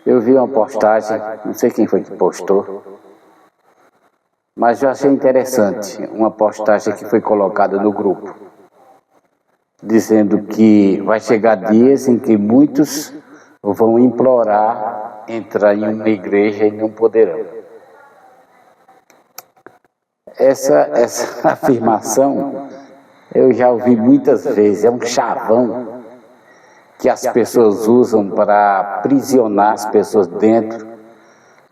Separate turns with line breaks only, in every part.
Eu vi uma postagem, não sei quem foi que postou, mas eu achei interessante uma postagem que foi colocada no grupo, dizendo que vai chegar dias em que muitos vão implorar entrar em uma igreja e não poderão. Essa afirmação eu já ouvi muitas vezes, é um chavão que as pessoas usam para aprisionar as pessoas dentro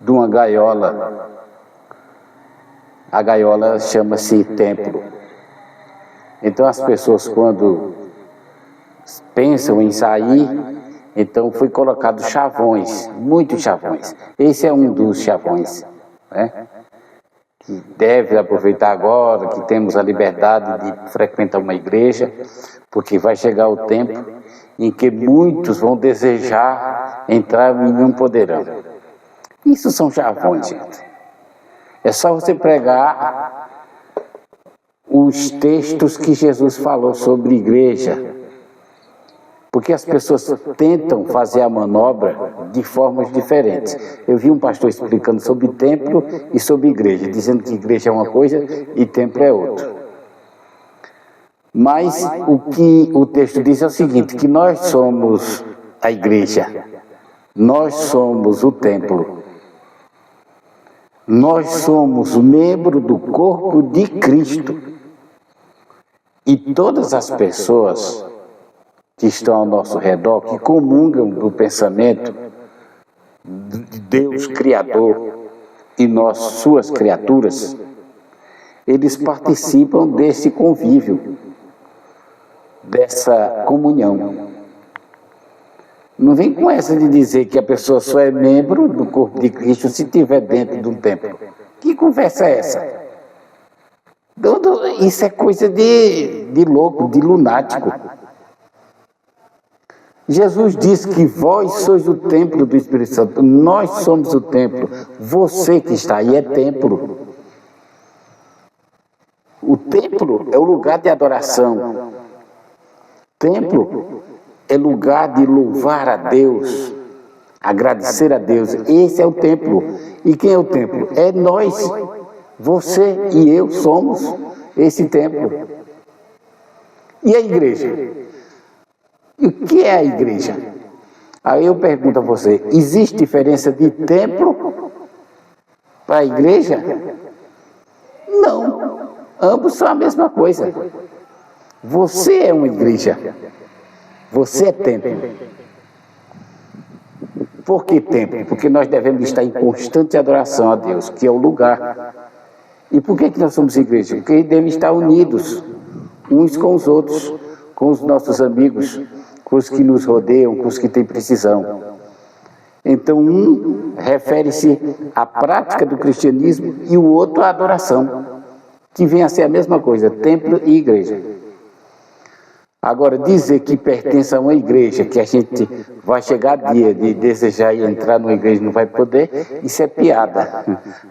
de uma gaiola. A gaiola chama-se templo. Então as pessoas, quando pensam em sair, então foi colocado chavões, muitos chavões. Esse é um dos chavões, né? Que deve aproveitar agora, que temos a liberdade de frequentar uma igreja, porque vai chegar o tempo em que muitos vão desejar entrar e não poderão. Isso são chavões, gente. É só você pregar os textos que Jesus falou sobre igreja, porque as pessoas tentam fazer a manobra de formas diferentes. Eu vi um pastor explicando sobre templo e sobre igreja, dizendo que igreja é uma coisa e templo é outra. Mas o que o texto diz é o seguinte, que nós somos a igreja, nós somos o templo, nós somos membro do corpo de Cristo. E todas as pessoas que estão ao nosso redor, que comungam do pensamento de Deus Criador e nós, suas criaturas, eles participam desse convívio, dessa comunhão. Não vem com essa de dizer que a pessoa só é membro do corpo de Cristo se estiver dentro de um templo. Que conversa é essa? Isso é coisa de louco, de lunático. Jesus disse que vós sois o templo do Espírito Santo. Nós somos o templo. Você que está aí é templo. O templo é o lugar de adoração. Templo é lugar de louvar a Deus, agradecer a Deus. Esse é o templo. E quem é o templo? É nós. Você e eu somos esse templo. E a igreja? E o que é a igreja? Aí eu pergunto a você, existe diferença de templo para a igreja? Não, ambos são a mesma coisa. Você é uma igreja, você é templo. Por que templo? Porque nós devemos estar em constante adoração a Deus, que é o lugar. E por que nós somos igreja? Porque devemos estar unidos uns com os outros, com os nossos amigos, com os que nos rodeiam, com os que têm precisão. Então, um refere-se à prática do cristianismo e o outro à adoração, que vem a ser a mesma coisa, templo e igreja. Agora, dizer que pertence a uma igreja, que a gente vai chegar dia de desejar entrar numa igreja e não vai poder, isso é piada.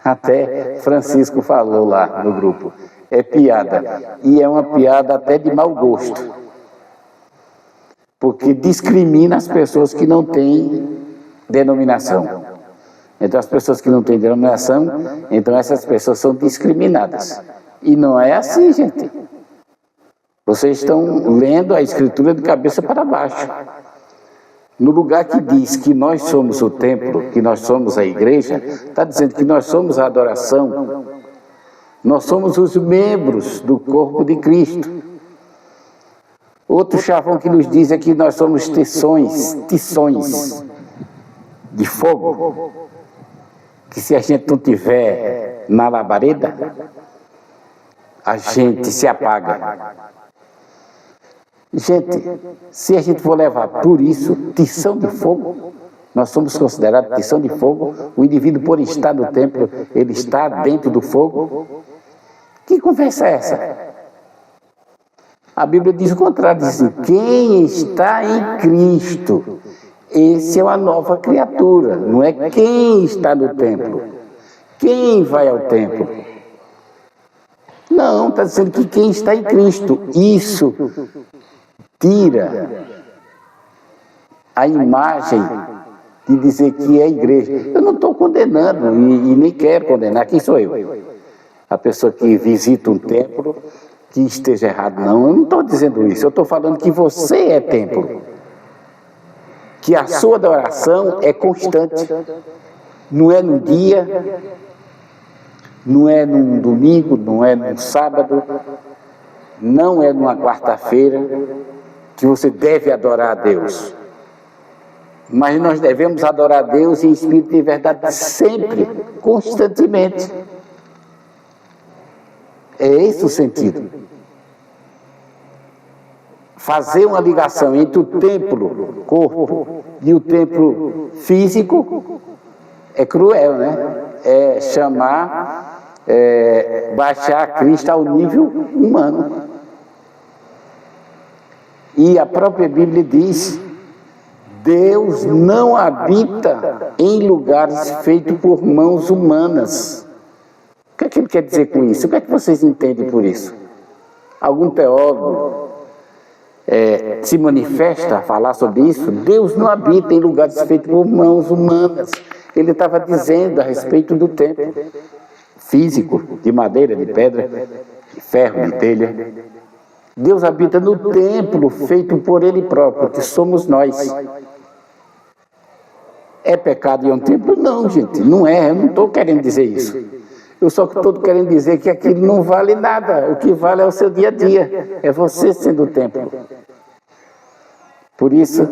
Até Francisco falou lá no grupo. É piada. E é uma piada até de mau gosto. Porque discrimina as pessoas que não têm denominação. Então, as pessoas que não têm denominação, então essas pessoas são discriminadas. E não é assim, gente. Vocês estão lendo a Escritura de cabeça para baixo. No lugar que diz que nós somos o templo, que nós somos a igreja, está dizendo que nós somos a adoração. Nós somos os membros do corpo de Cristo. Outro chavão que nos diz é que nós somos tições de fogo, que se a gente não tiver na labareda, a gente se apaga. Gente, se a gente for levar por isso, tição de fogo, nós somos considerados tição de fogo, o indivíduo por estar no templo, ele está dentro do fogo. Que conversa é essa? A Bíblia diz o contrário, diz assim, quem está em Cristo, esse é uma nova criatura, não é quem está no templo, quem vai ao templo. Não, está dizendo que quem está em Cristo, isso tira a imagem de dizer que é igreja. Eu não estou condenando e nem quero condenar. Quem sou eu? A pessoa que visita um templo, que esteja errado. Não, eu não estou dizendo isso. Eu estou falando que você é templo. Que a sua adoração é constante. Não é num dia, não é num domingo, não é num sábado, não é numa quarta-feira que você deve adorar a Deus. Mas nós devemos adorar a Deus em espírito e verdade sempre, constantemente. É esse o sentido. Fazer uma ligação entre o templo, corpo, e o templo físico é cruel, né? É chamar, baixar Cristo ao nível humano. E a própria Bíblia diz: Deus não habita em lugares feitos por mãos humanas. O que é que ele quer dizer com isso? O que é que vocês entendem por isso? Algum teólogo se manifesta a falar sobre isso? Deus não habita em lugares feitos por mãos humanas. Ele estava dizendo a respeito do templo físico, de madeira, de pedra, de ferro, de telha. Deus habita no templo feito por Ele próprio, que somos nós. É pecado ir a um templo? Não, gente, não é. Eu não estou querendo dizer isso. Eu só estou querendo dizer que aquilo não vale nada. O que vale é o seu dia a dia. É você sendo o templo. Por isso,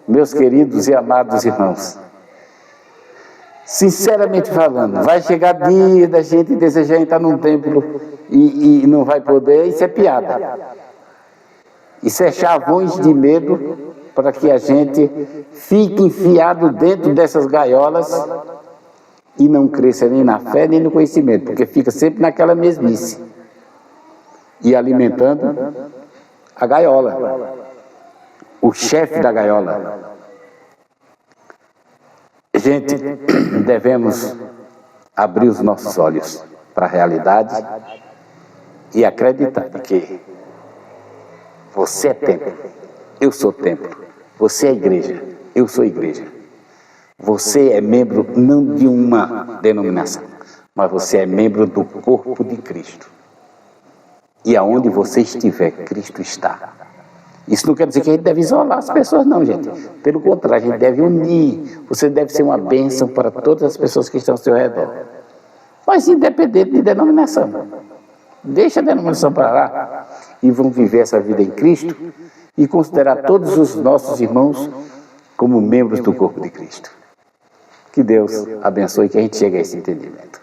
meus queridos e amados irmãos, sinceramente falando, vai chegar dia da gente desejar entrar num templo e não vai poder, isso é piada. Isso é chavões de medo para que a gente fique enfiado dentro dessas gaiolas e não cresça nem na fé nem no conhecimento, porque fica sempre naquela mesmice e alimentando a gaiola, o chefe da gaiola. Gente, devemos abrir os nossos olhos para a realidade e acreditar que você é templo, eu sou templo. Você é igreja, eu sou igreja. Você é membro não de uma denominação, mas você é membro do corpo de Cristo. E aonde você estiver, Cristo está. Isso não quer dizer que a gente deve isolar as pessoas, não, gente. Pelo contrário, a gente deve unir. Você deve ser uma bênção para todas as pessoas que estão ao seu redor. Mas independente de denominação. Deixa a denominação para lá e vão viver essa vida em Cristo e considerar todos os nossos irmãos como membros do corpo de Cristo. Que Deus abençoe e que a gente chegue a esse entendimento.